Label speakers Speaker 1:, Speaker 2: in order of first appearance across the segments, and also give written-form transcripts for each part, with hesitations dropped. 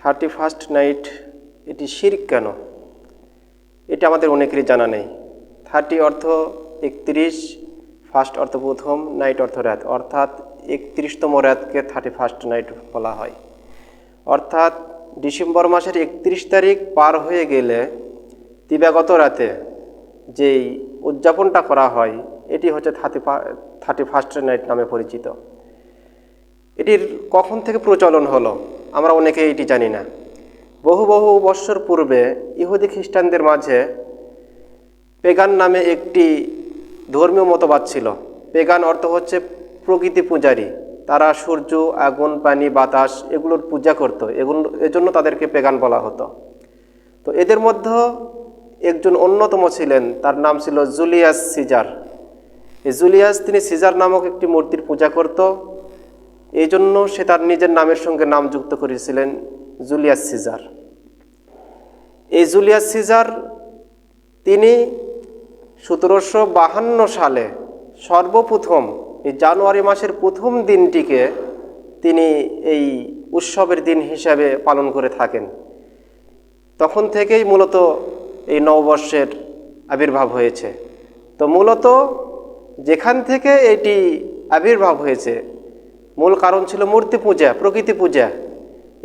Speaker 1: 31st night এটি শিরক কেন? এটা আমাদের অনেকেরই জানা নেই। 30 অর্থ 31, ফার্স্ট অর্থ প্রথম, নাইট অর্থ রাত, অর্থাৎ 31তম রাতকে 31st নাইট বলা হয়। অর্থাৎ ডিসেম্বর মাসের 31 তারিখ পার হয়ে গেলে দিবাগত রাতে যেই উদযাপনটা করা হয় এটি হচ্ছে 31st নাইট নামে পরিচিত। এটির কখন থেকে প্রচলন হলো আমরা অনেকেই এটি জানি না। বহু বহু বৎসর পূর্বে ইহুদি খ্রিস্টানদের মাঝে পেগান নামে একটি ধর্মীয় মতবাদ ছিল। পেগান অর্থ হচ্ছে প্রকৃতি পূজারী। তারা সূর্য, আগুন, পানি, বাতাস এগুলোর পূজা করত, এজন্য তাদেরকে পেগান বলা হতো। তো এদের মধ্যে একজন অন্যতম ছিলেন, তার নাম ছিল জুলিয়াস সিজার। এই জুলিয়াস তিনি সিজার নামক একটি মূর্তির পূজা করত, এই জন্য সে তার নিজের নামের সঙ্গে নাম যুক্ত করেছিলেন জুলিয়াস সিজার। এই জুলিয়াস সিজার তিনি 1752 সালে সর্বপ্রথম এই জানুয়ারি মাসের প্রথম দিনটিকে তিনি এই উৎসবের দিন হিসাবে পালন করে থাকেন। তখন থেকেই মূলত এই নববর্ষের আবির্ভাব হয়েছে। তো মূলত যেখান থেকে এটি আবির্ভাব হয়েছে মূল কারণ ছিল মূর্তি পূজা, প্রকৃতি পূজা।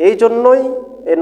Speaker 1: এই জন্যই এই